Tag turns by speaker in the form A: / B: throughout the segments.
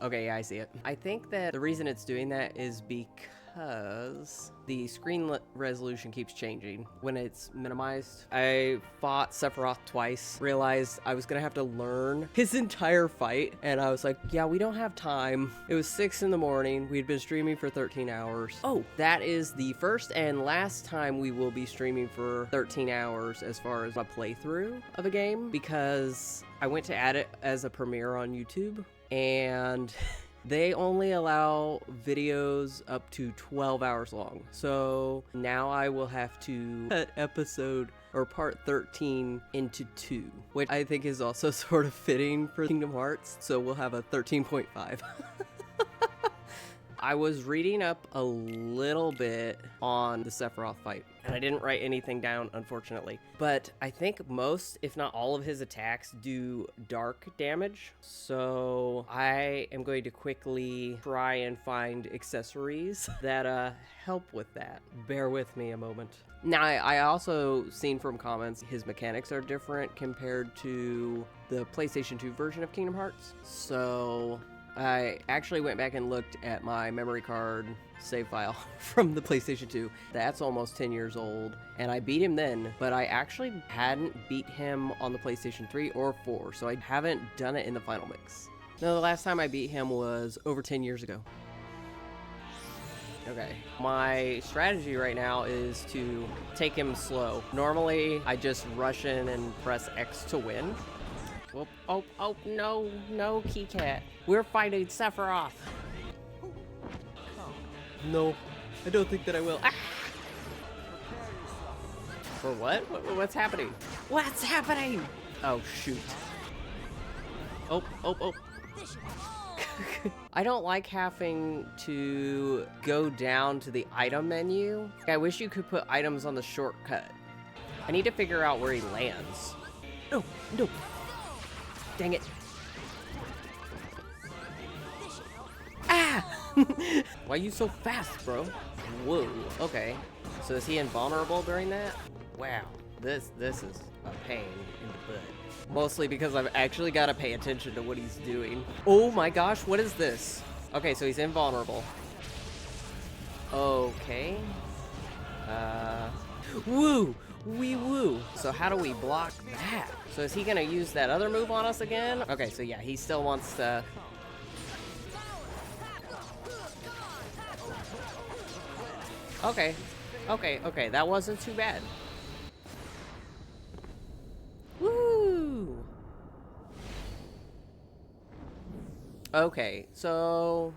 A: Okay, yeah, I see it. I think that the reason it's doing that is because the screen resolution keeps changing when it's minimized. I fought Sephiroth twice, realized I was gonna have to learn his entire fight, and I was like, yeah, we don't have time. It was 6 in the morning. We'd been streaming for 13 hours. Oh, that is the first and last time we will be streaming for 13 hours as far as a playthrough of a game, because I went to add it as a premiere on YouTube, and they only allow videos up to 12 hours long. So now I will have to cut episode or part 13 into 2, which I think is also sort of fitting for Kingdom Hearts. So we'll have a 13.5. I was reading up a little bit on the Sephiroth fight, and I didn't write anything down, unfortunately. But I think most, if not all of his attacks do dark damage. So I am going to quickly try and find accessories that help with that. Bear with me a moment. Now, I also seen from comments his mechanics are different compared to the PlayStation 2 version of Kingdom Hearts. So I actually went back and looked at my memory card save file from the PlayStation 2. That's almost 10 years old, and I beat him then, but I actually hadn't beat him on the PlayStation 3 or 4, so I haven't done it in the final mix. No, the last time I beat him was over 10 years ago. Okay, my strategy right now is to take him slow. Normally, I just rush in and press X to win. Oh, no, Keycat. We're fighting Sephiroth. No, I don't think that I will. Ah! For what? What's happening? What's happening? Oh, shoot. Oh. I don't like having to go down to the item menu. I wish you could put items on the shortcut. I need to figure out where he lands. No. Dang it. Ah! Why are you so fast, bro? Whoa, okay. So is he invulnerable during that? Wow, this is a pain in the butt. Mostly because I've actually got to pay attention to what he's doing. Oh my gosh, what is this? Okay, so he's invulnerable. Okay. Woo! Woo! So how do we block that? So is he gonna use that other move on us again? Okay, so yeah, he still wants to... Okay, that wasn't too bad. Woo! Okay, so...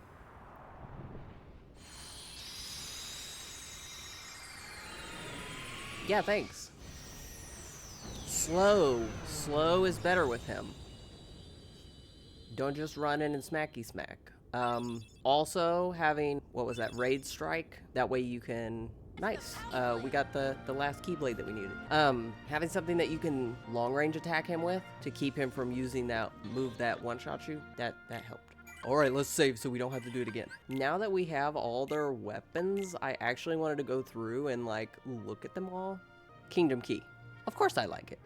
A: Yeah, thanks. Slow is better with him. Don't just run in and smacky smack. Also having, what was that, raid strike? That way you can, nice. We got the last keyblade that we needed. Having something that you can long range attack him with to keep him from using that move that one-shot you, that helped. All right, let's save so we don't have to do it again. Now that we have all their weapons, I actually wanted to go through and like look at them all. Kingdom Key. Of course I like it.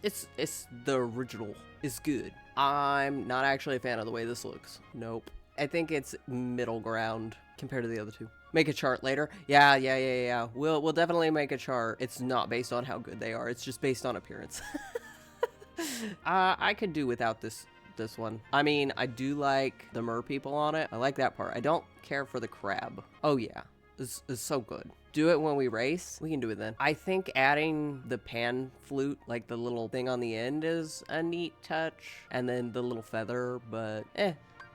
A: It's the original. It's good. I'm not actually a fan of the way this looks. Nope. I think it's middle ground compared to the other two. Make a chart later. Yeah. We'll definitely make a chart. It's not based on how good they are. It's just based on appearance. I could do without this one. I mean, I do like the mer people on it. I like that part. I don't care for the crab. Oh yeah, it's so good. Do it when we race. We can do it then. I think adding the pan flute, like the little thing on the end, is a neat touch. And then the little feather, but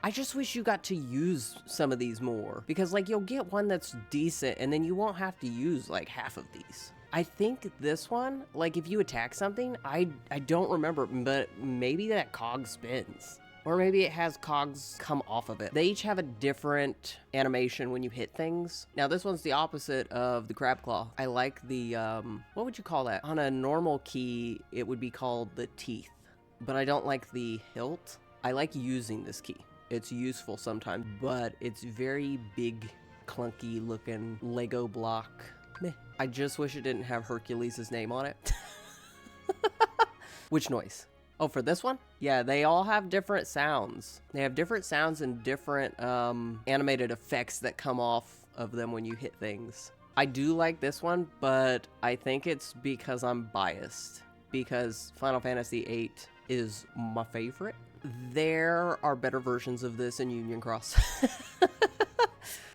A: I just wish you got to use some of these more, because like you'll get one that's decent and then you won't have to use like half of these. I think this one, like if you attack something, I don't remember, but maybe that cog spins. Or maybe it has cogs come off of it. They each have a different animation when you hit things. Now this one's the opposite of the crab claw. I like the, what would you call that? On a normal key, it would be called the teeth, but I don't like the hilt. I like using this key. It's useful sometimes, but it's very big, clunky looking Lego block. Meh. I just wish it didn't have Hercules' name on it. Which noise? Oh, for this one? Yeah, they all have different sounds. They have different sounds and different animated effects that come off of them when you hit things. I do like this one, but I think it's because I'm biased. Because Final Fantasy VIII is my favorite. There are better versions of this in Union Cross.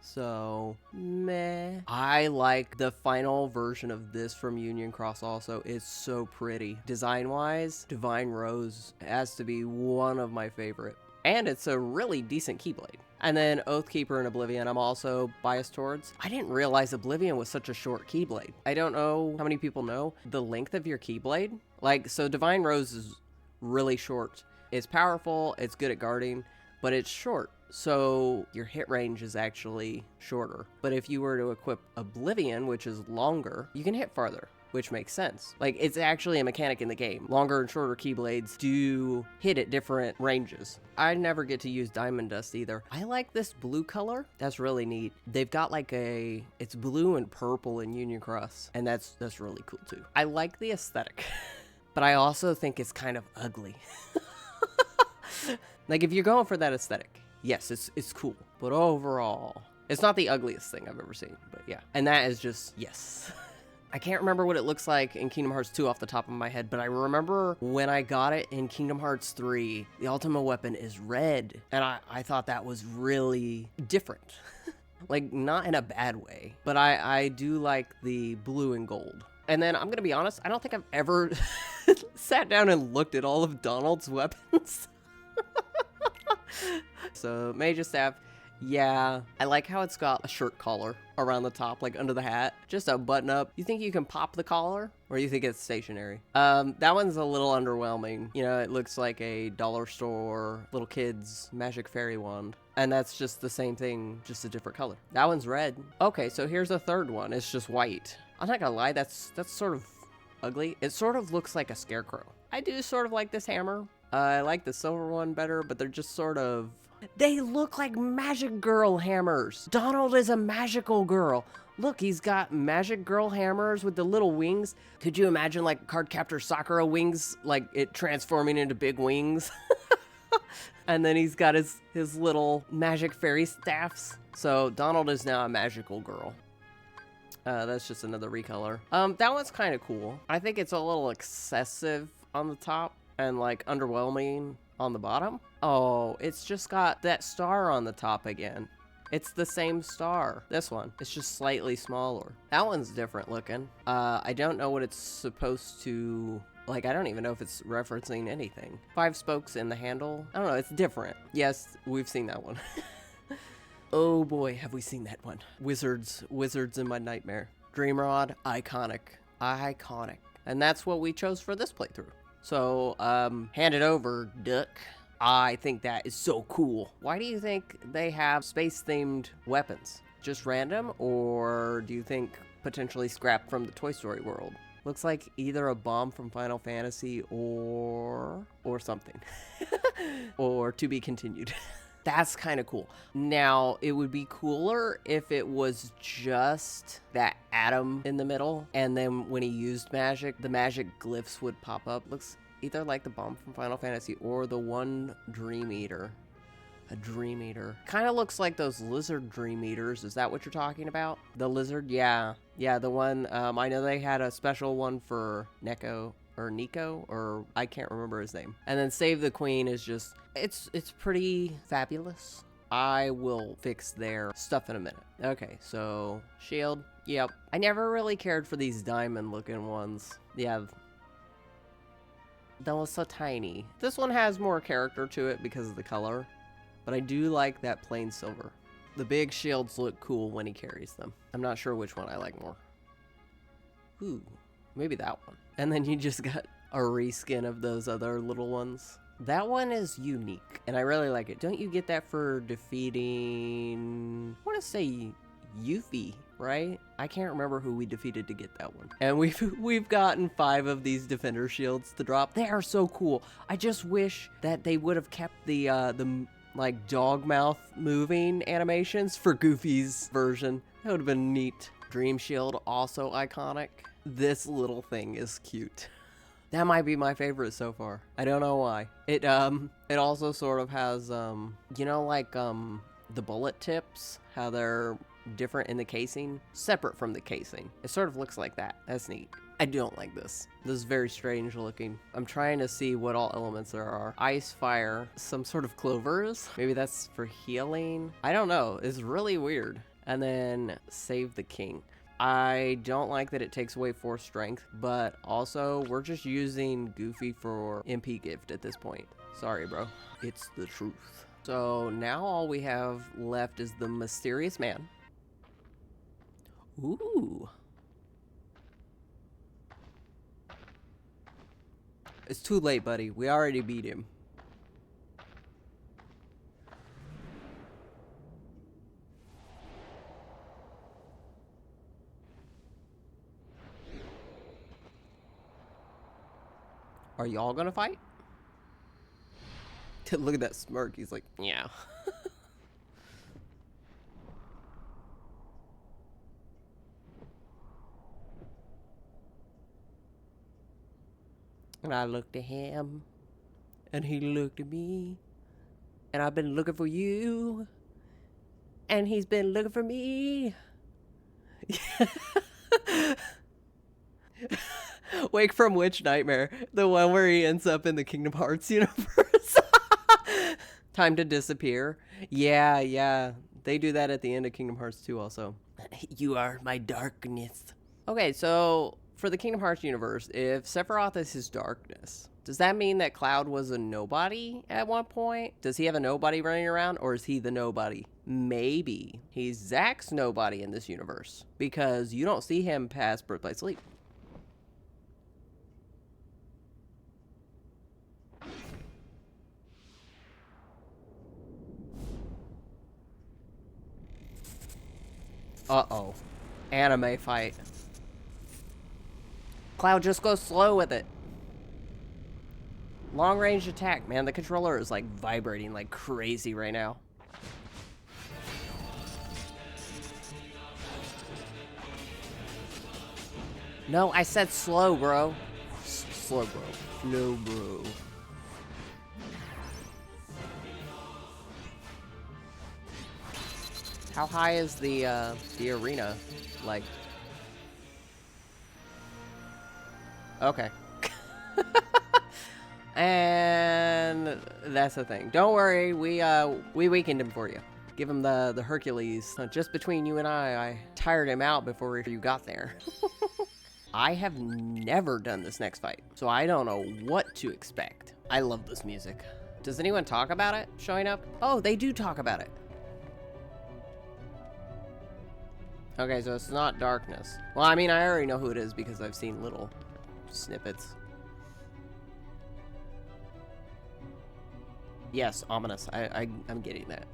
A: So, meh. I like the final version of this from Union Cross also. It's so pretty. Design-wise, Divine Rose has to be one of my favorite. And it's a really decent Keyblade. And then Oathkeeper and Oblivion, I'm also biased towards. I didn't realize Oblivion was such a short Keyblade. I don't know how many people know the length of your Keyblade. Like, so Divine Rose is really short. It's powerful, it's good at guarding, but it's short. So your hit range is actually shorter. But if you were to equip Oblivion, which is longer, you can hit farther, which makes sense. Like, it's actually a mechanic in the game. Longer and shorter Keyblades do hit at different ranges. I never get to use Diamond Dust either. I like this blue color. That's really neat. They've got like it's blue and purple in Union Cross, and that's really cool too. I like the aesthetic, but I also think it's kind of ugly. Like, if you're going for that aesthetic, yes, it's cool, but overall, it's not the ugliest thing I've ever seen, but yeah. And that is just, yes. I can't remember what it looks like in Kingdom Hearts 2 off the top of my head, but I remember when I got it in Kingdom Hearts 3, the ultimate weapon is red, and I thought that was really different. Like, not in a bad way, but I do like the blue and gold. And then, I'm gonna be honest, I don't think I've ever sat down and looked at all of Donald's weapons. So, Mage's Staff, yeah, I like how it's got a shirt collar around the top, like under the hat, just a button up. You think you can pop the collar, or you think it's stationary? That one's a little underwhelming. You know, it looks like a dollar store little kid's magic fairy wand, and that's just the same thing, just a different color. That one's red. Okay, so here's a third one. It's just white. I'm not gonna lie, that's sort of ugly. It sort of looks like a scarecrow. I do sort of like this hammer. I like the silver one better, but they're just sort of... They look like magic girl hammers. Donald is a magical girl. Look, he's got magic girl hammers with the little wings. Could you imagine, like, Cardcaptor Sakura wings, like it transforming into big wings? And then he's got his little magic fairy staffs. So Donald is now a magical girl. That's just another recolor. That one's kind of cool. I think it's a little excessive on the top and like underwhelming on the bottom. Oh, it's just got that star on the top again. It's the same star. This one, it's just slightly smaller. That one's different looking. I don't know what it's supposed to, like, I don't even know if it's referencing anything. 5 spokes in the handle. I don't know, it's different. Yes, we've seen that one. Oh boy, have we seen that one. Wizards in my nightmare. Dreamrod, iconic. And that's what we chose for this playthrough. So, hand it over, Duck. I think that is so cool. Why do you think they have space-themed weapons? Just random, or do you think potentially scrapped from the Toy Story world? Looks like either a bomb from Final Fantasy or something. Or to be continued. That's kind of cool. Now, it would be cooler if it was just that atom in the middle, and then when he used magic, the magic glyphs would pop up. Looks either like the bomb from Final Fantasy or the one Dream Eater. A Dream Eater. Kind of looks like those lizard Dream Eaters. Is that what you're talking about? The lizard? Yeah. Yeah, the one, I know they had a special one for Nico, or I can't remember his name. And then Save the Queen is just, it's pretty fabulous. I will fix their stuff in a minute. Okay, so shield. Yep. I never really cared for these diamond looking ones. Yeah. That was so tiny. This one has more character to it because of the color, but I do like that plain silver. The big shields look cool when he carries them. I'm not sure which one I like more. Ooh, maybe that one. And then you just got a reskin of those other little ones. That one is unique, and I really like it. Don't you get that for defeating... I want to say Yuffie, right? I can't remember who we defeated to get that one. And we've gotten 5 of these defender shields to drop. They are so cool. I just wish that they would have kept the like dog mouth moving animations for Goofy's version. That would have been neat. Dream Shield, also iconic. This little thing is cute. That might be my favorite so far. I don't know why. It also sort of has you know, like the bullet tips, how they're different in the casing, separate from the casing. It sort of looks like that. That's neat. I don't like this. This is very strange looking. I'm trying to see what all elements there are. Ice, fire, some sort of clovers. Maybe that's for healing. I don't know. It's really weird. And then save the king. I don't like that it takes away 4 strength, but also we're just using Goofy for MP gift at this point. Sorry, bro. It's the truth. So now all we have left is the mysterious man. Ooh. It's too late, buddy. We already beat him. Are y'all gonna fight? Look at that smirk. He's like, yeah. And I looked at him, and he looked at me, and I've been looking for you, and he's been looking for me. Wake from which nightmare? The one where he ends up in the Kingdom Hearts universe. Time to disappear. Yeah. They do that at the end of Kingdom Hearts 2 also. You are my darkness. Okay, so for the Kingdom Hearts universe, if Sephiroth is his darkness, does that mean that Cloud was a nobody at one point? Does he have a nobody running around, or is he the nobody? Maybe he's Zack's nobody in this universe, because you don't see him past Birth by Sleep. Uh-oh. Anime fight. Cloud, just go slow with it. Long range attack. Man, the controller is like vibrating like crazy right now. No, I said slow, bro. Slow, bro. Slow, bro. How high is the arena? Like... Okay. And that's the thing. Don't worry, we weakened him for you. Give him the Hercules. Just between you and I tired him out before you got there. I have never done this next fight, so I don't know what to expect. I love this music. Does anyone talk about it showing up? Oh, they do talk about it. Okay, so it's not darkness. Well, I mean, I already know who it is because I've seen little snippets. Yes, ominous. I'm getting that.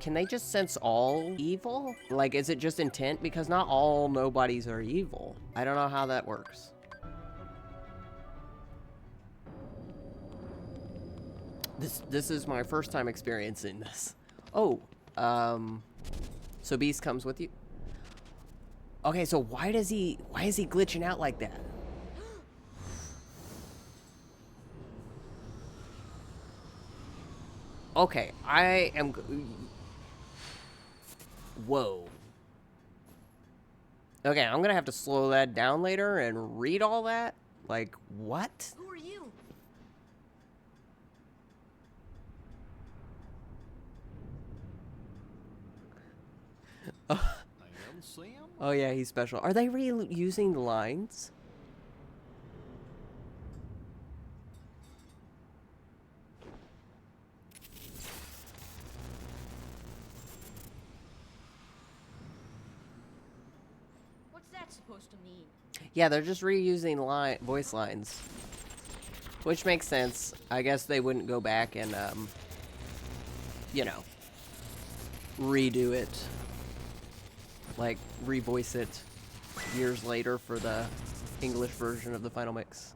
A: Can they just sense all evil? Like, is it just intent? Because not all nobodies are evil. I don't know how that works. This is my first time experiencing this. Oh, so Beast comes with you? Okay, so why is he glitching out like that? Okay, I am... Whoa. Okay, I'm gonna have to slow that down later and read all that? Like, what?
B: Who are you?
A: I am Sam? Oh yeah, he's special. Are they reusing the lines?
B: What's that supposed to mean?
A: Yeah, they're just reusing voice lines. Which makes sense. I guess they wouldn't go back and, you know, redo it. Like, revoice it years later for the English version of the final mix.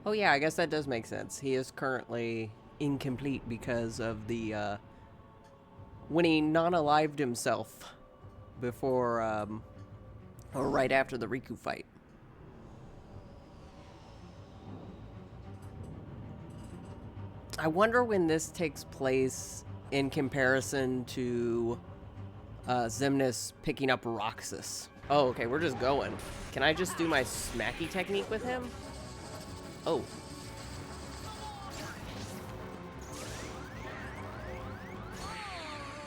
A: Oh yeah, I guess that does make sense. He is currently incomplete because of the, when he non-alived himself before, or right after the Riku fight. I wonder when this takes place in comparison to Xemnas picking up Roxas. Oh, okay, we're just going. Can I just do my smacky technique with him? Oh.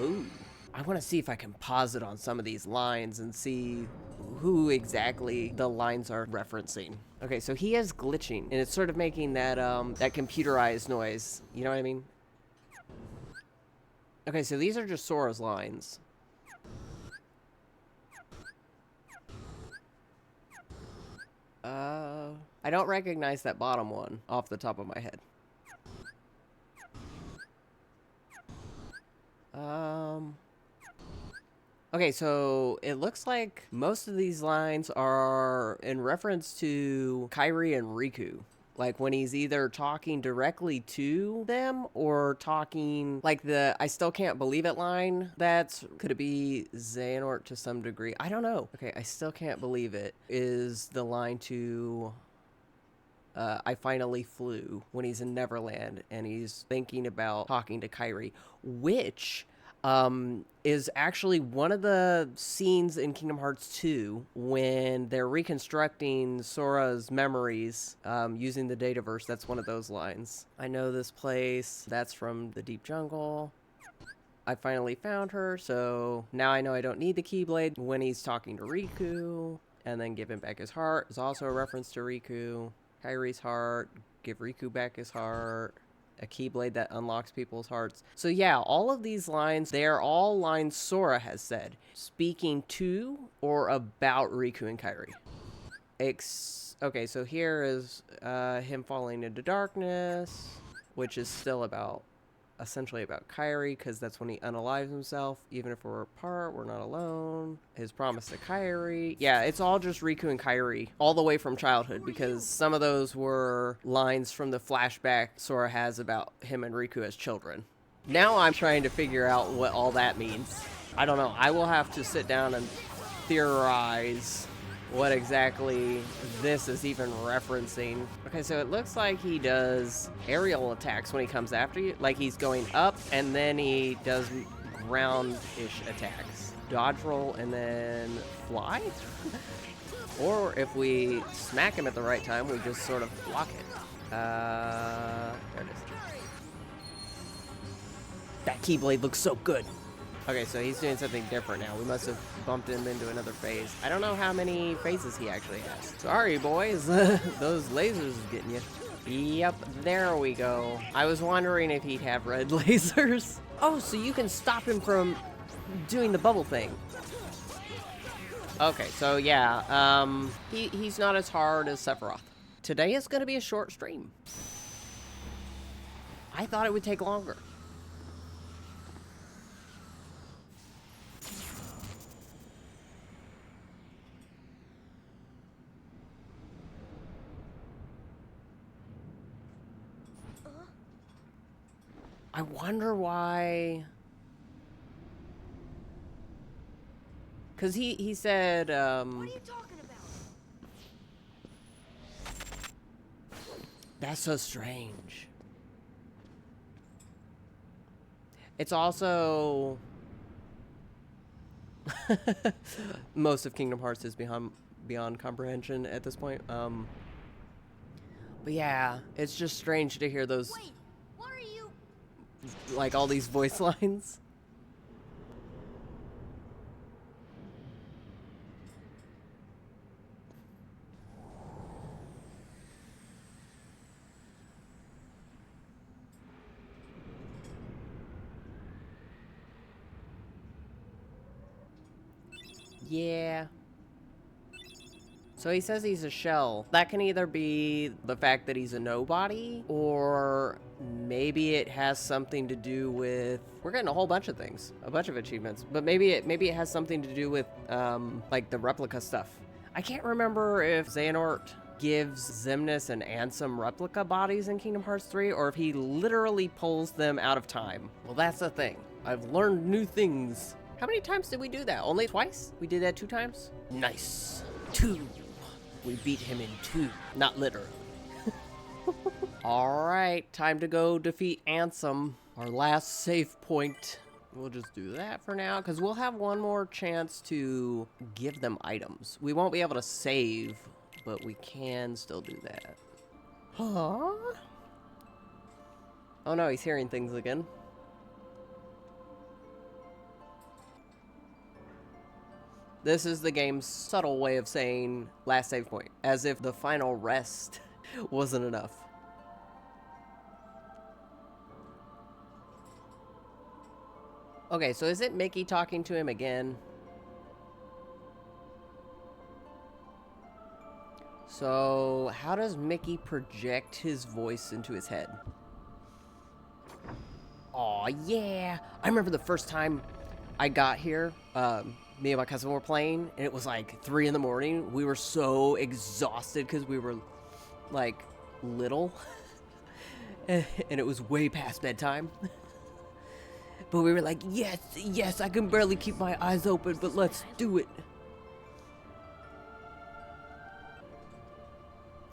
A: Ooh. I want to see if I can pause it on some of these lines and see who exactly the lines are referencing. Okay, so he is glitching, and it's sort of making that that computerized noise. You know what I mean? Okay, so these are just Sora's lines. I don't recognize that bottom one off the top of my head. Okay, so it looks like most of these lines are in reference to Kairi and Riku. Like when he's either talking directly to them or talking like the I still can't believe it line. Could it be Xehanort to some degree? I don't know. Okay, I still can't believe it is the line to I finally flew when he's in Neverland and he's thinking about talking to Kairi, which is actually one of the scenes in Kingdom Hearts 2 when they're reconstructing Sora's memories using the Dataverse. That's one of those lines. I know this place. That's from the Deep Jungle. I finally found her, so now I know I don't need the Keyblade. When he's talking to Riku, and then give him back his heart is also a reference to Riku. Kairi's heart, give Riku back his heart. A Keyblade that unlocks people's hearts. So yeah, all of these lines, they're all lines Sora has said, speaking to or about Riku and Kairi. Okay, so here is him falling into darkness, which is still essentially about Kairi, because that's when he unalives himself. Even if we're apart, we're not alone. His promise to Kairi. Yeah, it's all just Riku and Kairi, all the way from childhood, because some of those were lines from the flashback Sora has about him and Riku as children. Now I'm trying to figure out what all that means. I don't know. I will have to sit down and theorize what exactly this is even referencing. Okay, so it looks like he does aerial attacks when he comes after you. Like he's going up and then he does ground-ish attacks. Dodge roll and then fly? Or if we smack him at the right time, we just sort of block it. There it is. That Keyblade looks so good. Okay, so he's doing something different now. We must have bumped him into another phase. I don't know how many phases he actually has. Sorry, boys. Those lasers is getting you. Yep, there we go. I was wondering if he'd have red lasers. Oh, so you can stop him from doing the bubble thing. Okay, so yeah, he's not as hard as Sephiroth. Today is going to be a short stream. I thought it would take longer. I wonder why. Because he said,
B: What are you talking about?
A: That's so strange. It's also... most of Kingdom Hearts is beyond comprehension at this point. But yeah, it's just strange to hear those...
B: Wait, what are you...
A: like all these voice lines. Yeah. So he says he's a shell. That can either be the fact that he's a nobody, or maybe it has something to do with... We're getting a whole bunch of things, a bunch of achievements, but maybe it has something to do with like the replica stuff. I can't remember if Xehanort gives Xemnas and Ansem replica bodies in Kingdom Hearts 3, or if he literally pulls them out of time. Well, that's the thing. I've learned new things. How many times did we do that? Only twice? We did that 2 times? Nice. 2. We beat him in 2. Not literally. Alright, time to go defeat Ansem. Our last save point. We'll just do that for now, because we'll have one more chance to give them items. We won't be able to save, but we can still do that. Huh? Oh no, he's hearing things again. This is the game's subtle way of saying last save point, as if the final rest wasn't enough. Okay, so is it Mickey talking to him again? So, how does Mickey project his voice into his head? Aw, yeah! I remember the first time I got here, me and my cousin were playing, and it was like 3 in the morning. We were so exhausted because we were, like, little. And it was way past bedtime. But we were like, yes, yes, I can barely keep my eyes open, but let's do it.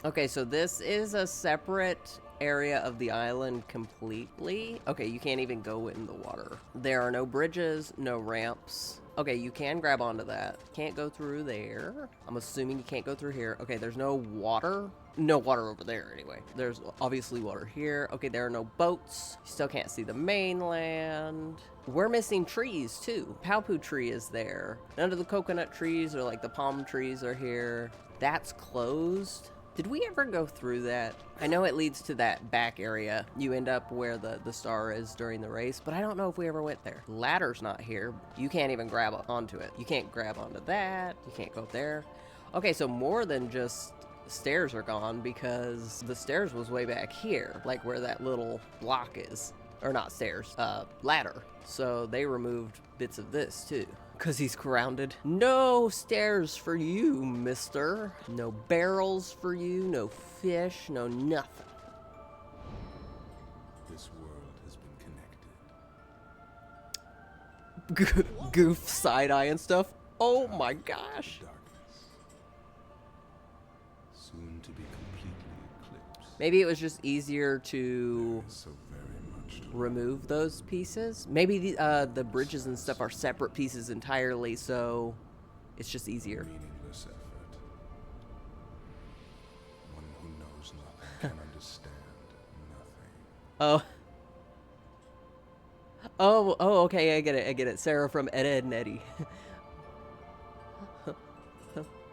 A: Okay, so this is a separate area of the island completely. Okay, you can't even go in the water. There are no bridges, no ramps. Okay, you can grab onto that. Can't go through there. I'm assuming you can't go through here. Okay, there's no water. No water over there anyway. There's obviously water here. Okay, there are no boats. You still can't see the mainland. We're missing trees too. Paupu tree is there. None of the coconut trees or like the palm trees are here. That's closed. Did we ever go through that? I know it leads to that back area. You end up where the star is during the race, but I don't know if we ever went there. Ladder's not here. You can't even grab onto it. You can't grab onto that. You can't go up there. Okay, so more than just stairs are gone, because the stairs was way back here, like where that little block is. Or not stairs, ladder. So they removed bits of this too. Because he's grounded. No stairs for you, mister. No barrels for you, no fish, no nothing.
C: This world has been connected.
A: Goof side-eye and stuff. Oh my gosh.
C: Darkness, soon to be completely eclipsed.
A: Maybe it was just easier to
C: So very much to
A: remove those pieces. Maybe the bridges and stuff are separate pieces entirely, so it's just easier.
C: meaningless effort. One who knows nothing can understand nothing.
A: Oh, okay, I get it. Sarah from Ed, Edd n Eddy.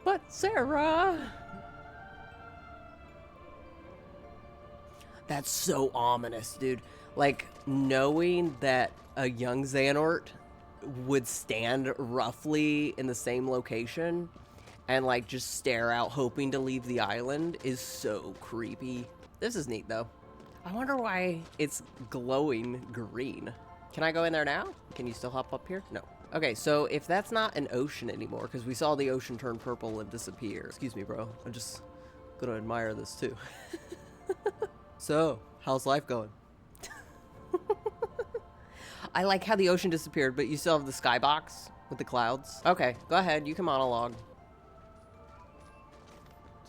A: But Sarah! That's so ominous, dude. Like, knowing that a young Xehanort would stand roughly in the same location and, like, just stare out hoping to leave the island is so creepy. This is neat, though. I wonder why it's glowing green. Can I go in there now? Can you still hop up here? No. Okay, so if that's not an ocean anymore, because we saw the ocean turn purple and disappear. Excuse me, bro. I'm just gonna admire this, too. So, how's life going? I like how the ocean disappeared, but you still have the skybox with the clouds. Okay, go ahead. You can monologue.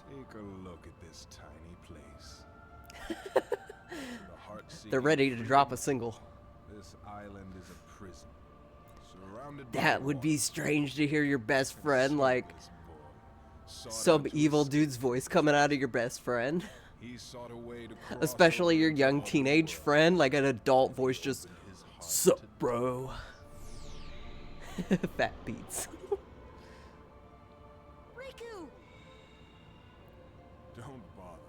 C: Take a look at this tiny place.
A: They're ready to drop a single.
C: This island is a prison. Surrounded by
A: That would be
C: walls.
A: strange to hear your best friend, like,
C: This boy sought
A: some
C: out to
A: evil
C: escape.
A: dude's voice coming out of your best friend.
C: He sought a way to cross
A: Especially
C: over
A: your
C: into
A: young
C: other
A: teenage
C: worlds.
A: friend, like an adult voice just,
C: Open his heart
A: sup,
C: to
A: bro. Fat beats.
B: Riku!
C: Don't bother.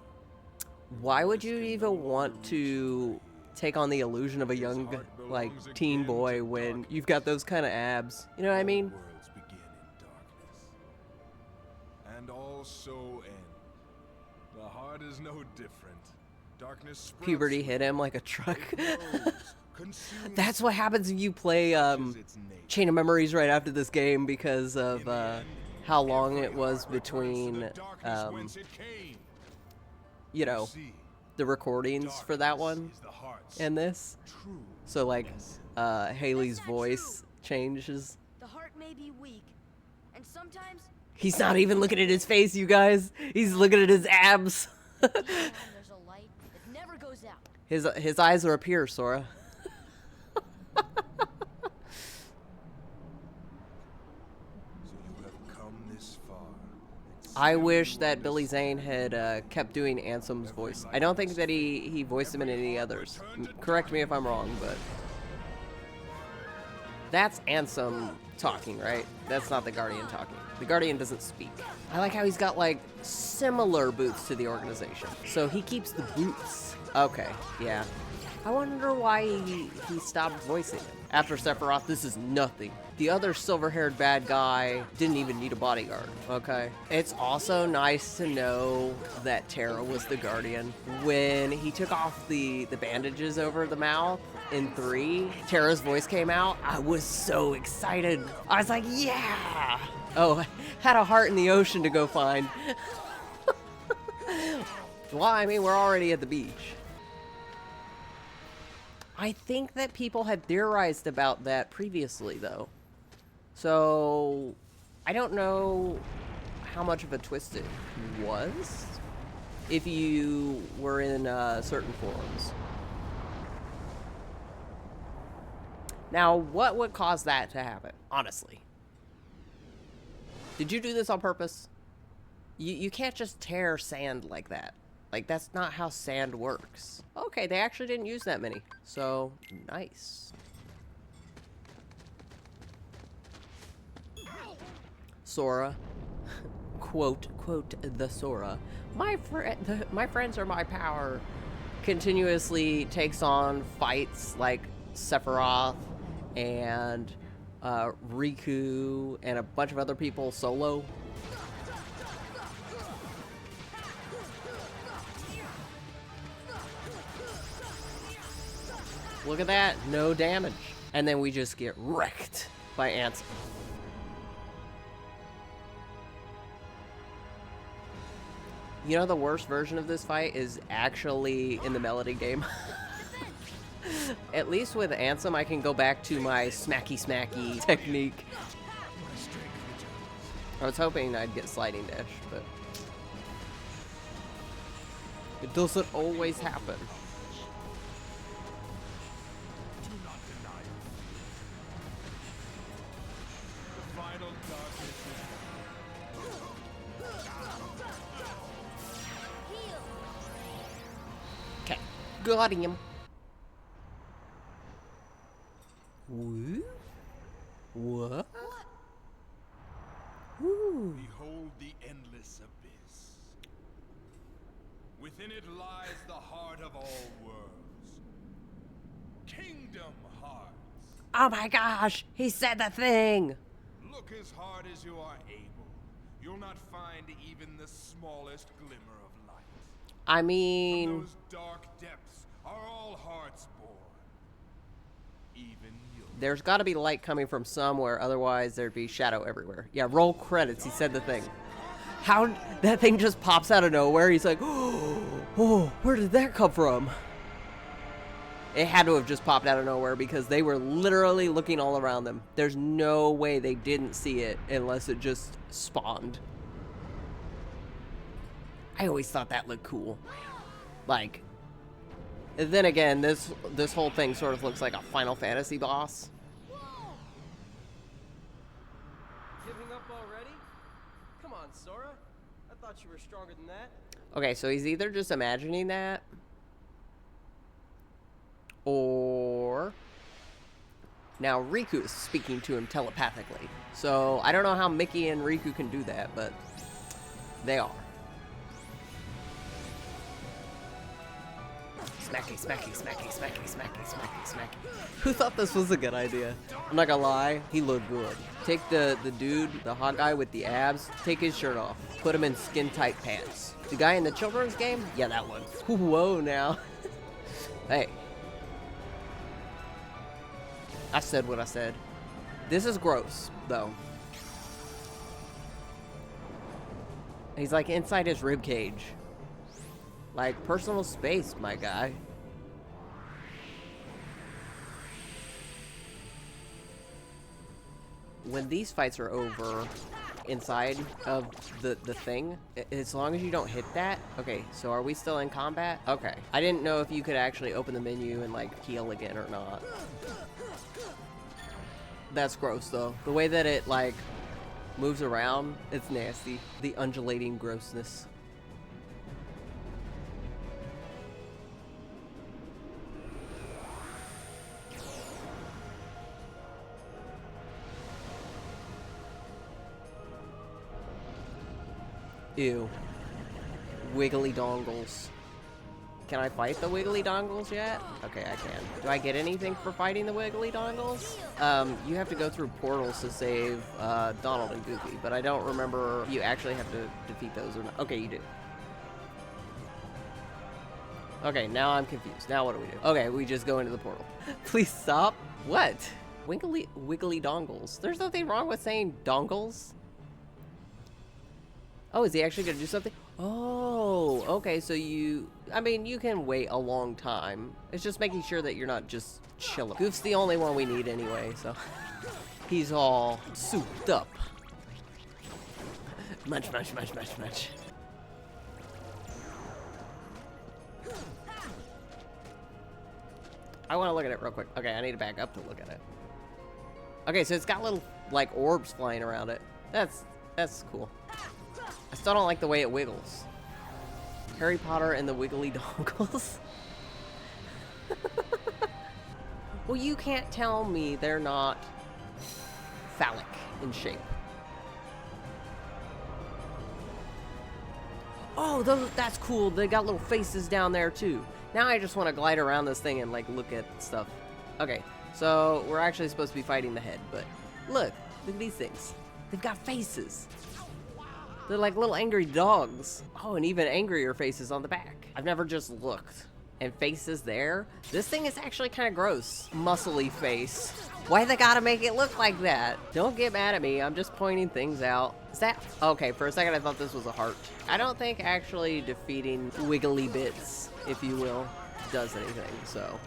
A: Why would you even want to take on the illusion of a young, like, teen boy when you've got those kind of abs? You know what I mean?
C: All worlds begin in darkness, and all so end. The heart is no different. Darkness sprouts
A: Puberty hit him like a truck.
C: it grows, consumes
A: That's what happens if you play
C: its nature.
A: Chain of Memories right after this game because of
C: In the end,
A: how long it was between, you know, the recordings for that one and this. So like, Haley's voice changes.
B: The heart may be weak, and sometimes
A: He's not even looking at his face, you guys. He's looking at his abs.
B: even when there's a light that never goes out.
A: His eyes are up here, Sora. I wish that Billy Zane had kept doing Ansem's voice. I don't think that he voiced him in any others. Correct me if I'm wrong, but that's Ansem talking, right? That's not the Guardian talking. The Guardian doesn't speak. I like how he's got like similar boots to the organization. So he keeps the boots. Okay, yeah. I wonder why he stopped voicing him. After Sephiroth, this is nothing. The other silver-haired bad guy didn't even need a bodyguard, okay? It's also nice to know that Terra was the Guardian. When he took off the bandages over the mouth in 3, Terra's voice came out. I was so excited. I was like, yeah! Oh, I had a heart in the ocean to go find. Well, I mean, we're already at the beach. I think that people had theorized about that previously, though. So, I don't know how much of a twist it was if you were in certain forums. Now, what would cause that to happen, honestly? Did you do this on purpose? You can't just tear sand like that. Like, that's not how sand works. Okay, they actually didn't use that many. So, nice. Sora. Quote, the Sora. My friends are my power. Continuously takes on fights like Sephiroth and Riku and a bunch of other people solo. Look at that, no damage. And then we just get wrecked by Ansem. You know, the worst version of this fight is actually in the Melody game. At least with Ansem, I can go back to my smacky technique. I was hoping I'd get sliding dash, but it doesn't always happen. Okay, got him. What? Ooh.
C: Behold the endless abyss. Within it lies the heart of all worlds. Kingdom Hearts.
A: Oh my gosh, he said the thing.
C: Look as hard as you are able. You'll not find even the smallest glimmer of light.
A: I mean,
C: From those dark depths are all hearts born. Even yours.
A: There's got to be light coming from somewhere, otherwise there'd be shadow everywhere. Yeah, roll credits, he said the thing. How, that thing just pops out of nowhere, he's like, oh, where did that come from? It had to have just popped out of nowhere because they were literally looking all around them. There's no way they didn't see it unless it just spawned. I always thought that looked cool. Like, then again, this whole thing sort of looks like a Final Fantasy boss.
D: Giving up already? Come on, Sora. I thought you were stronger than that.
A: Okay, so he's either just imagining that, or now Riku is speaking to him telepathically. So I don't know how Mickey and Riku can do that, but they are. Smacky, smacky, smacky, smacky, smacky, smacky, smacky. Who thought this was a good idea? I'm not gonna lie, he looked good. Take the dude, the hot guy with the abs, take his shirt off. Put him in skin-tight pants. The guy in the children's game? Yeah, that one. Whoa, now. Hey. I said what I said. This is gross, though. He's like inside his rib cage. Like personal space, my guy. When these fights are over inside of the thing, as long as you don't hit that. Okay, so are we still in combat? Okay. I didn't know if you could actually open the menu and like heal again or not. That's gross though. The way that it like moves around, it's nasty. The undulating grossness. Ew. Wiggly dongles. Can I fight the wiggly dongles yet? Okay, I can. Do I get anything for fighting the wiggly dongles? You have to go through portals to save Donald and Goofy, but I don't remember if you actually have to defeat those or not. Okay, you do. Okay, now I'm confused. Now what do we do? Okay, we just go into the portal. Please stop. What? Wiggly dongles. There's nothing wrong with saying dongles. Oh, is he actually gonna do something? Oh, okay, so I mean, you can wait a long time. It's just making sure that you're not just chilling. Goof's the only one we need anyway, so. He's all souped up. Munch, munch, munch, munch, munch. I want to look at it real quick. Okay, I need to back up to look at it. Okay, so it's got little, like, orbs flying around it. That's cool. I still don't like the way it wiggles. Harry Potter and the wiggly dongles. Well, you can't tell me they're not phallic in shape. Oh, that's cool. They got little faces down there too. Now I just want to glide around this thing and like look at stuff. Okay, so we're actually supposed to be fighting the head, but look at these things. They've got faces. They're like little angry dogs. Oh, and even angrier faces on the back. I've never just looked. And faces there? This thing is actually kind of gross. Muscly face. Why they gotta make it look like that? Don't get mad at me, I'm just pointing things out. Is that? Okay, for a second I thought this was a heart. I don't think actually defeating wiggly bits, if you will, does anything, so.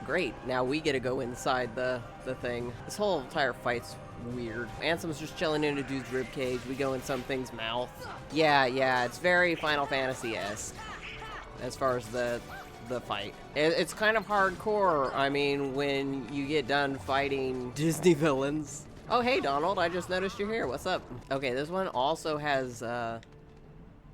A: Great, now we get to go inside the thing. This whole entire fight's weird. Ansem's just chilling in a dude's ribcage. We go in some thing's mouth. Yeah, it's very Final Fantasy-esque as far as the fight. It's kind of hardcore. I mean, when you get done fighting Disney villains. Oh, hey, Donald, I just noticed you're here. What's up? Okay, this one also has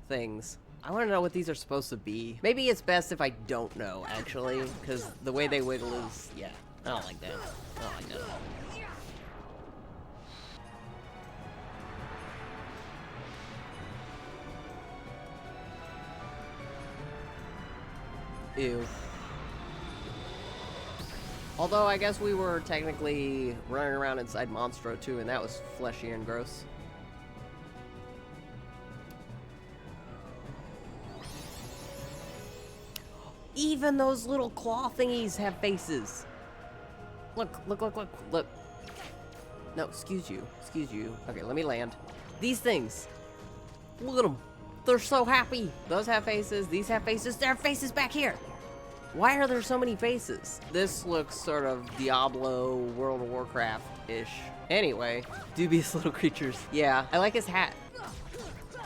A: things. I want to know what these are supposed to be. Maybe it's best if I don't know, actually, because the way they wiggle is, yeah, I don't like that. I don't like that. Ew. Although, I guess we were technically running around inside Monstro, too, and that was fleshy and gross. Even those little claw thingies have faces. Look. No, excuse you. Okay, let me land. These things. Look at them. They're so happy. Those have faces. These have faces. There are faces back here. Why are there so many faces? This looks sort of Diablo, World of Warcraft-ish. Anyway, dubious little creatures. Yeah, I like his hat.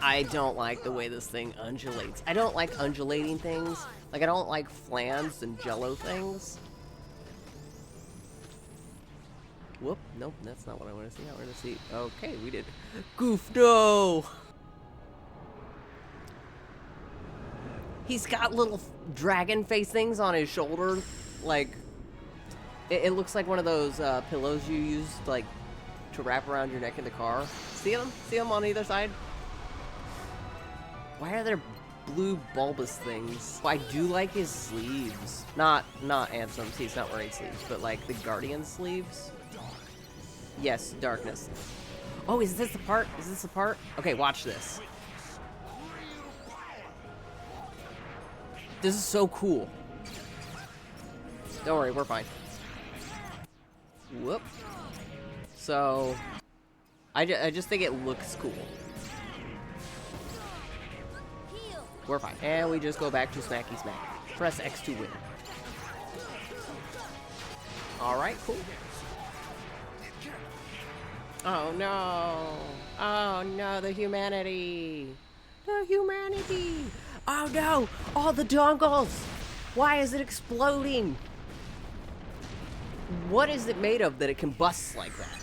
A: I don't like the way this thing undulates. I don't like undulating things. Like, I don't like flans and jello things. Whoop. Nope, that's not what I want to see. I want to see. Okay, we did. Goof, no! He's got little dragon face things on his shoulder. Like, it looks like one of those pillows you use, like, to wrap around your neck in the car. See them? See them on either side? Why are there blue bulbous things? I do like his sleeves. Not Ansem's, he's not wearing sleeves, but like the Guardian sleeves. Yes, darkness. Oh, is this the part? Is this the part? Okay, watch this. This is so cool. Don't worry, we're fine. Whoop. So, I just think it looks cool. We're fine. And we just go back to Smacky Smack. Press X to win. Alright, cool. Oh no. Oh no, the humanity. The humanity. Oh no, all the dongles. Why is it exploding? What is it made of that it combusts like that?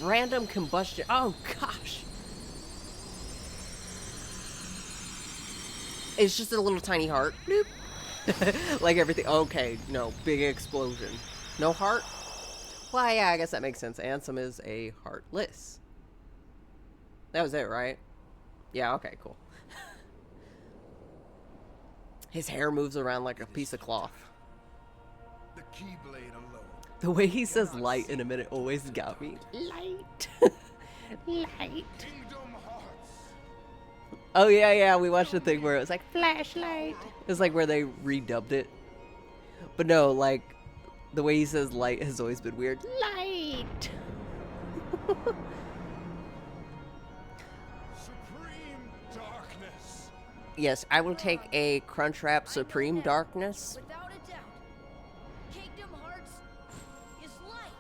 A: Random combustion. Oh gosh. It's just a little tiny heart. Bloop. Like everything. Okay, no, big explosion. No heart? Well, yeah, I guess that makes sense. Ansem is a heartless. That was it, right? Yeah, okay, cool. His hair moves around like a piece of cloth.
C: The keyblade alone.
A: The way he says light in a minute always got me. Light. Light.
C: Kingdom Hearts.
A: Oh, yeah, we watched the thing where it was like, flashlight. It was like where they redubbed it. But no, like, the way he says light has always been weird. Light.
C: Supreme darkness.
A: Yes, I will take a Crunchwrap Supreme Darkness.
B: Without a doubt, Kingdom Hearts is light.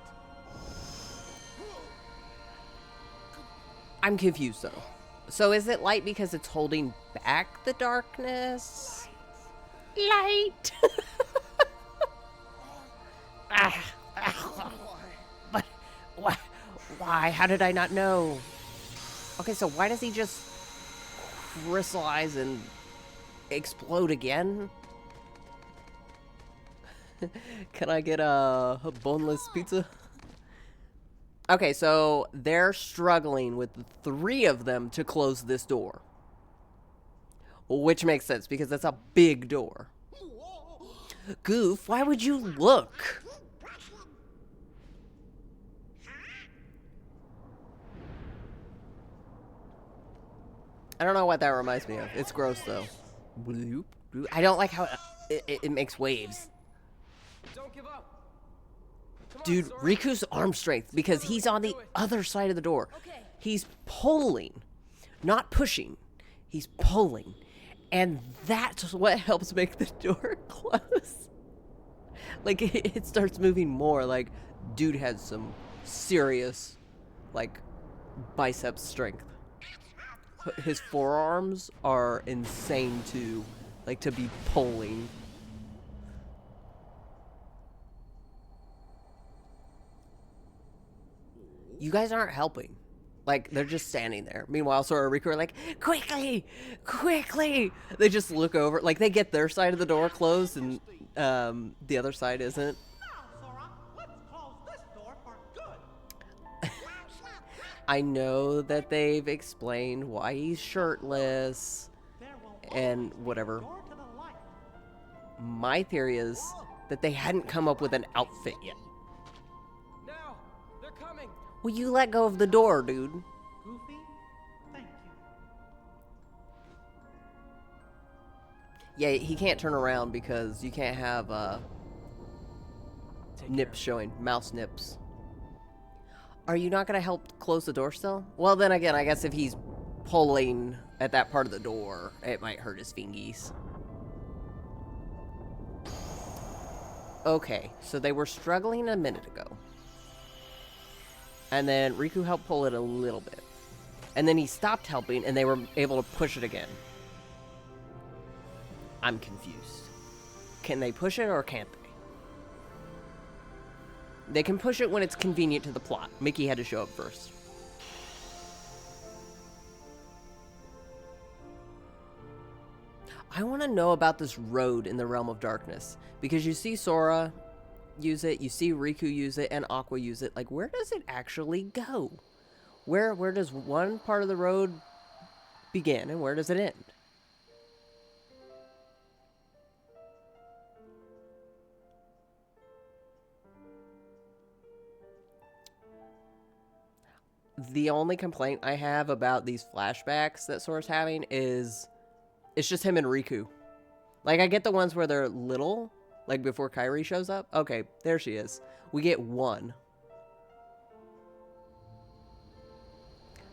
A: I'm confused though. So is it light because it's holding back the darkness? Light. But why? How did I not know? Okay, so why does he just crystallize and explode again? Can I get a boneless pizza? Okay, so they're struggling with 3 of them to close this door. Which makes sense because that's a big door. Goof, why would you look? I don't know what that reminds me of. It's gross though. Bloop, bloop. I don't like how it makes waves.
D: Don't give up. Come on,
A: Dude,
D: Sora.
A: Riku's arm strength, because he's on the other side of the door.
B: Okay.
A: He's pulling, not pushing. He's pulling. And that's what helps make the door close. Like, it starts moving more. Like, dude has some serious, like, bicep strength. His forearms are insane too. Like, to be pulling. You guys aren't helping. Like, they're just standing there. Meanwhile, Sora and Riku are like, quickly! Quickly! They just look over. Like, they get their side of the door closed, and the other side isn't.
E: Now, Sora, let's close this door for good.
A: I know that they've explained why he's shirtless
E: There will
A: and
E: always be a
A: whatever.
E: door to the light.
A: My theory is that they hadn't come up with an outfit yet.
D: Now, they're coming.
A: Will you let go of the door, dude?
E: Goofy, thank you.
A: Yeah, he can't turn around because you can't have nips showing, mouse nips. Are you not gonna help close the door still? Well, then again, I guess if he's pulling at that part of the door, it might hurt his fingies. Okay, so they were struggling a minute ago. And then Riku helped pull it a little bit. And then he stopped helping, and they were able to push it again. I'm confused. Can they push it, or can't they? They can push it when it's convenient to the plot. Mickey had to show up first. I want to know about this road in the Realm of Darkness. Because you see Sora use it, you see Riku use it, and Aqua use it. Like, where does it actually go? Where does one part of the road begin, and where does it end? The only complaint I have about these flashbacks that Sora's having is it's just him and Riku. Like, I get the ones where they're little, like before Kairi shows up. Okay, there she is. We get one.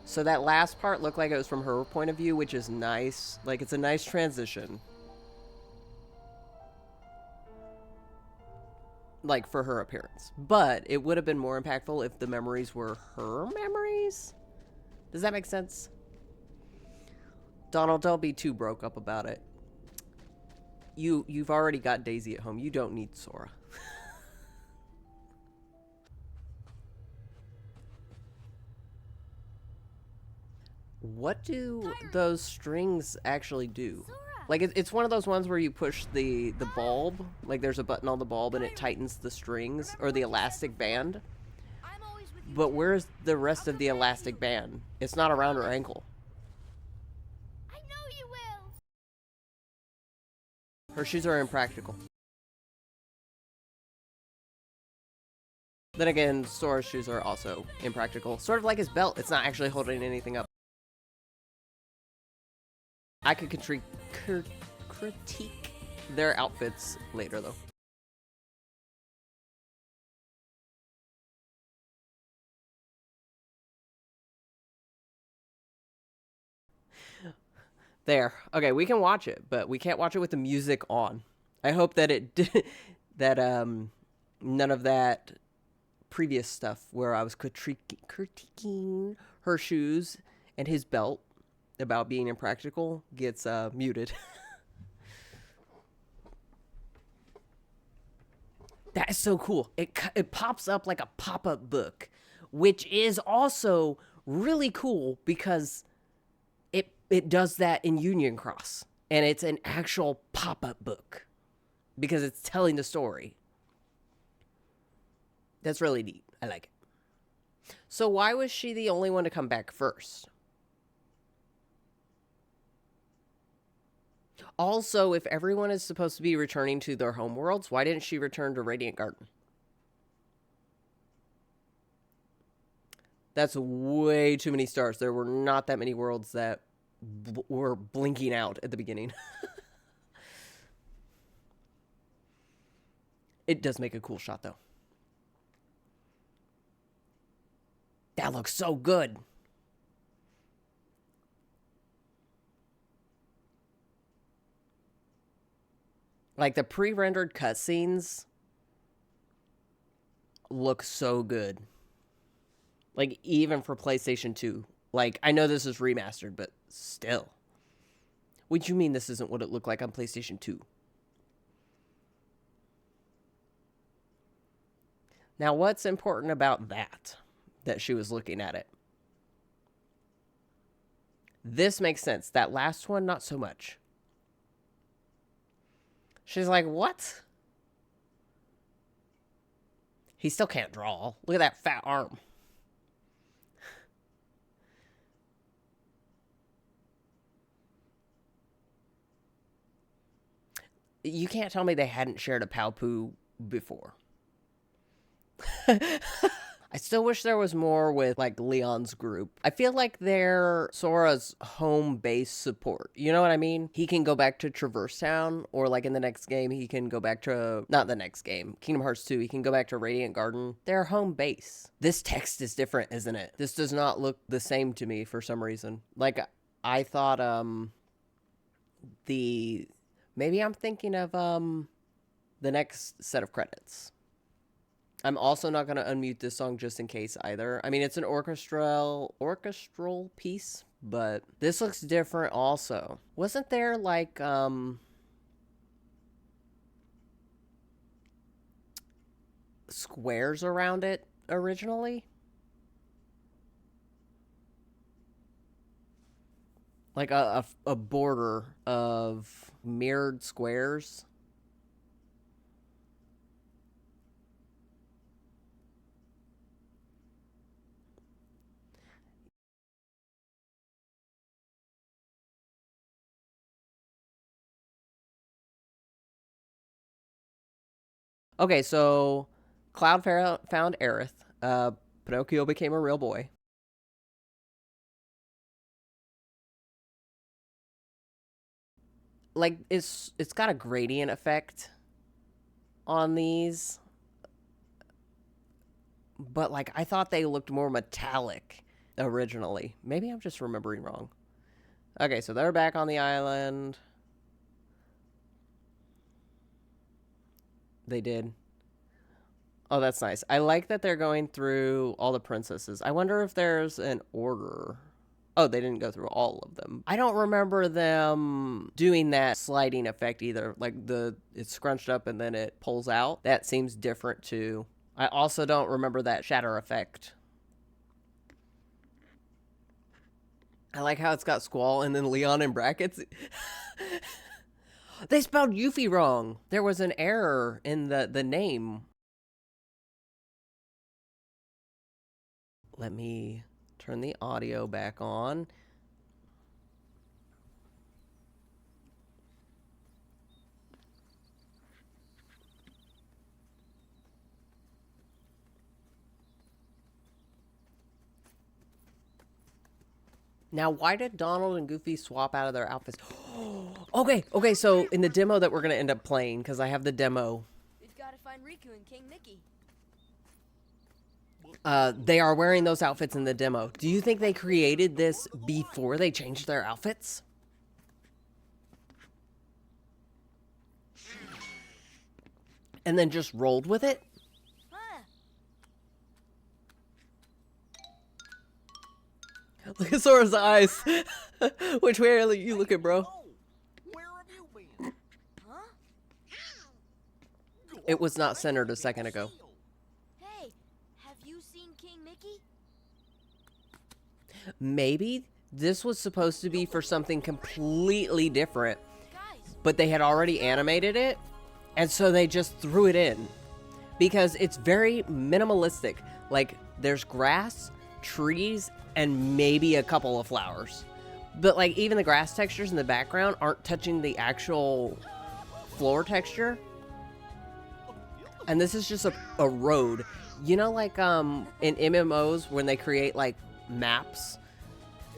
A: So that last part looked like it was from her point of view, which is nice. Like, it's a nice transition. Like, for her appearance. But it would have been more impactful if the memories were her memories. Does that make sense? Donald, don't be too broke up about it. You've already got Daisy at home. You don't need Sora. What do those strings actually do? Like, it's one of those ones where you push the bulb. Like, there's a button on the bulb and it tightens the strings or the elastic band. But where's the rest of the elastic band? It's not around her ankle.
B: I know you will.
A: Her shoes are impractical. Then again, Sora's shoes are also impractical. Sort of like his belt. It's not actually holding anything up. I could critique their outfits later, though. There. Okay, we can watch it, but we can't watch it with the music on. I hope that that none of that previous stuff where I was critiquing her shoes and his belt about being impractical gets muted. That is so cool. It pops up like a pop-up book, which is also really cool because it does that in Union Cross, and it's an actual pop-up book because it's telling the story. That's really neat. I like it. So why was she the only one to come back first? Also, if everyone is supposed to be returning to their home worlds, why didn't she return to Radiant Garden? That's way too many stars. There were not that many worlds that were blinking out at the beginning. It does make a cool shot, though. That looks so good. Like, the pre-rendered cutscenes look so good. Like, even for PlayStation 2. Like, I know this is remastered, but still. What do you mean this isn't what it looked like on PlayStation 2? Now, what's important about that she was looking at it? This makes sense. That last one, not so much. She's like, what? He still can't draw. Look at that fat arm. You can't tell me they hadn't shared a Palpoo before. I still wish there was more with, like, Leon's group. I feel like they're Sora's home base support. You know what I mean? He can go back to Traverse Town, or, like, in the next game, he can go back to... Not the next game. Kingdom Hearts 2, he can go back to Radiant Garden. They're home base. This text is different, isn't it? This does not look the same to me for some reason. Like, I thought, Maybe I'm thinking of, the next set of credits. I'm also not going to unmute this song just in case either. I mean, it's an orchestral piece, but this looks different also. Wasn't there, like, squares around it originally? Like a border of mirrored squares. Okay, so Cloud found Aerith. Pinocchio became a real boy. Like, it's got a gradient effect on these. But, like, I thought they looked more metallic originally. Maybe I'm just remembering wrong. Okay, so they're back on the island. They did. Oh, that's nice. I like that they're going through all the princesses. I wonder if there's an order. Oh, they didn't go through all of them. I don't remember them doing that sliding effect either. Like it's scrunched up and then it pulls out. That seems different too. I also don't remember that shatter effect. I like how it's got Squall and then Leon in brackets. They spelled Yuffie wrong. There was an error in the name. Let me turn the audio back on. Now, why did Donald and Goofy swap out of their outfits? Okay, so in the demo that we're going to end up playing, because I have the demo.
B: We've got to find Riku and King Mickey.
A: They are wearing those outfits in the demo. Do you think they created this before they changed their outfits? And then just rolled with it?
B: Huh.
A: Look at Sora's eyes. Which way are you looking, bro?
E: Where have you been?
B: Huh?
A: It was not centered a second ago.
B: Hey, have you seen King Mickey?
A: Maybe this was supposed to be for something completely different,
B: Guys,
A: but they had already animated it, and so they just threw it in. Because it's very minimalistic. Like, there's grass, trees, and maybe a couple of flowers. But, like, even the grass textures in the background aren't touching the actual floor texture. And this is just a road. You know, like, in MMOs, when they create, like, maps,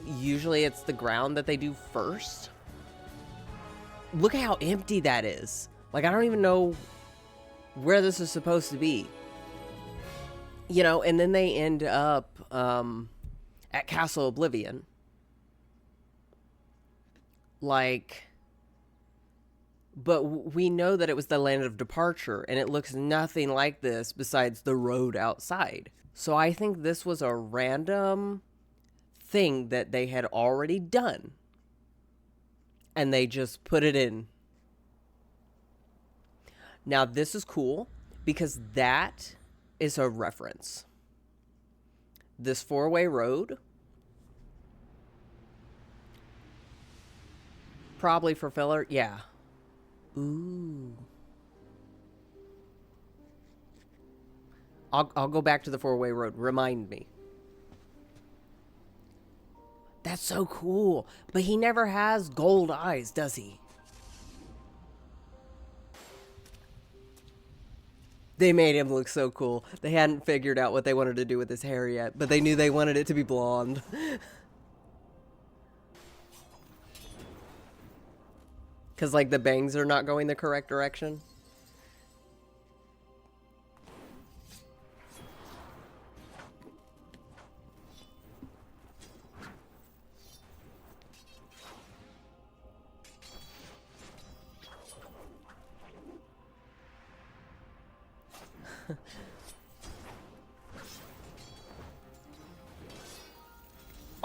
A: usually it's the ground that they do first. Look at how empty that is. Like, I don't even know where this is supposed to be. You know, and then they end up at Castle Oblivion. Like, but we know that it was the land of departure, and it looks nothing like this besides the road outside. So I think this was a random thing that they had already done, and they just put it in. Now, this is cool because that is a reference. This four-way road, probably for filler. Yeah. Ooh. I'll go back to the four-way road. Remind me. That's so cool. But he never has gold eyes, does he? They made him look so cool. They hadn't figured out what they wanted to do with his hair yet, but they knew they wanted it to be blonde. Because, like, the bangs are not going the correct direction.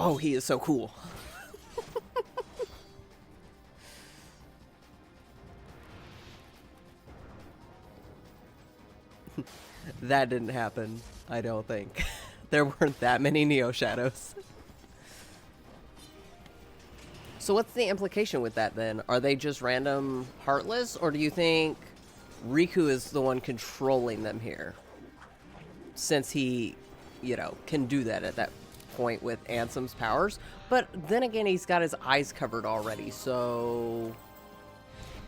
A: Oh, he is so cool. That didn't happen, I don't think. There weren't that many Neo Shadows. So what's the implication with that then? Are they just random Heartless, or do you think Riku is the one controlling them here? Since he, you know, can do that at that point with Ansem's powers. But then again, he's got his eyes covered already, so...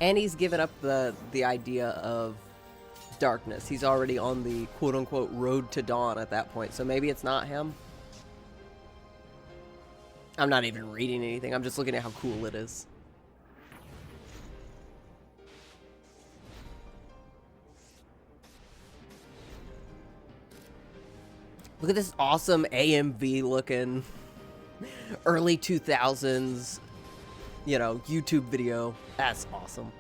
A: And he's given up the idea of darkness. He's already on the quote-unquote road to dawn at that point, so maybe it's not him. I'm not even reading anything, I'm just looking at how cool it is. Look at this awesome AMV looking early 2000s, you know, YouTube video. That's awesome.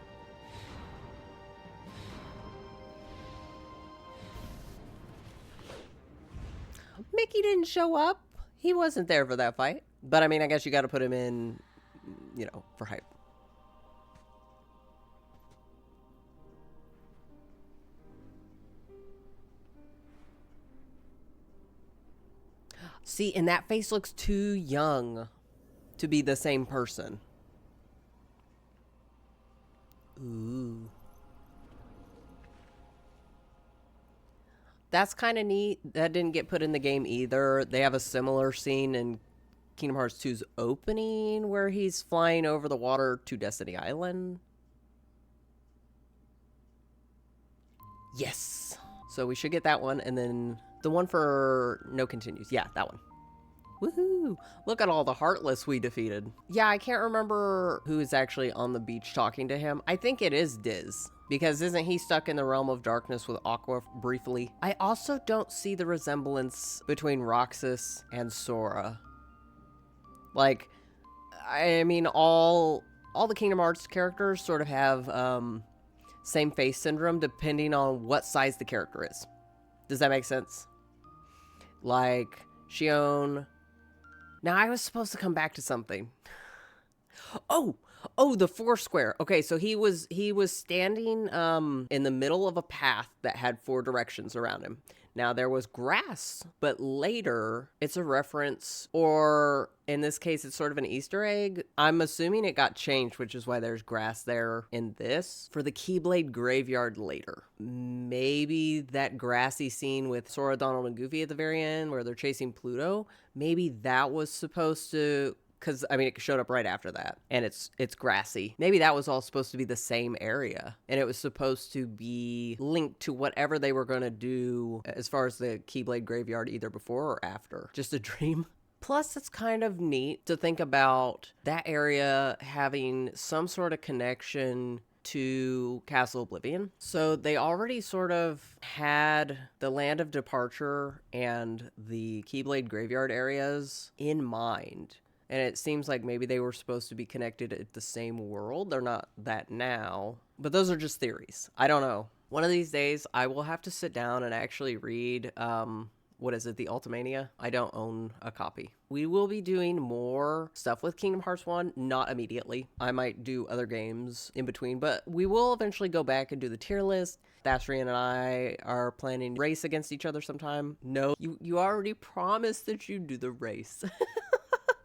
A: Mickey didn't show up. He wasn't there for that fight. But I mean, I guess you got to put him in, you know, for hype. See, and that face looks too young to be the same person. Ooh. That's kind of neat. That didn't get put in the game either. They have a similar scene in Kingdom Hearts 2's opening where he's flying over the water to Destiny Island. Yes. So we should get that one, and then the one for No Continues. Yeah, that one. Woohoo! Look at all the Heartless we defeated. Yeah, I can't remember who is actually on the beach talking to him. I think it is Diz, because isn't he stuck in the realm of darkness with Aqua briefly? I also don't see the resemblance between Roxas and Sora. Like, I mean, all the Kingdom Hearts characters sort of have same face syndrome depending on what size the character is. Does that make sense? Like, Xion. Now, I was supposed to come back to something. Oh, the four square. Okay, so he was standing in the middle of a path that had four directions around him. Now, there was grass, but later it's a reference, or in this case, it's sort of an Easter egg. I'm assuming it got changed, which is why there's grass there in this. For the Keyblade Graveyard later. Maybe that grassy scene with Sora, Donald, and Goofy at the very end where they're chasing Pluto, maybe that was supposed to... Because, I mean, it showed up right after that. And it's grassy. Maybe that was all supposed to be the same area. And it was supposed to be linked to whatever they were going to do as far as the Keyblade Graveyard, either before or after. Just a dream. Plus, it's kind of neat to think about that area having some sort of connection to Castle Oblivion. So they already sort of had the Land of Departure and the Keyblade Graveyard areas in mind. And it seems like maybe they were supposed to be connected at the same world. They're not that now. But those are just theories. I don't know. One of these days, I will have to sit down and actually read, what is it, the Ultimania? I don't own a copy. We will be doing more stuff with Kingdom Hearts 1, not immediately. I might do other games in between, but we will eventually go back and do the tier list. Thasrian and I are planning to race against each other sometime. No, you already promised that you'd do the race.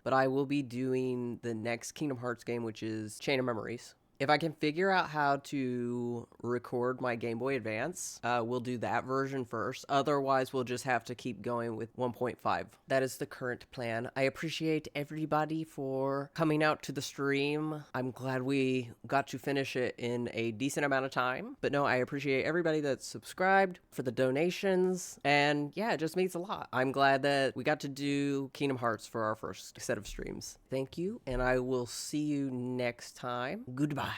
A: But I will be doing the next Kingdom Hearts game, which is Chain of Memories. If I can figure out how to record my Game Boy Advance, we'll do that version first. Otherwise, we'll just have to keep going with 1.5. That is the current plan. I appreciate everybody for coming out to the stream. I'm glad we got to finish it in a decent amount of time. But no, I appreciate everybody that's subscribed, for the donations. And yeah, it just means a lot. I'm glad that we got to do Kingdom Hearts for our first set of streams. Thank you, and I will see you next time. Goodbye.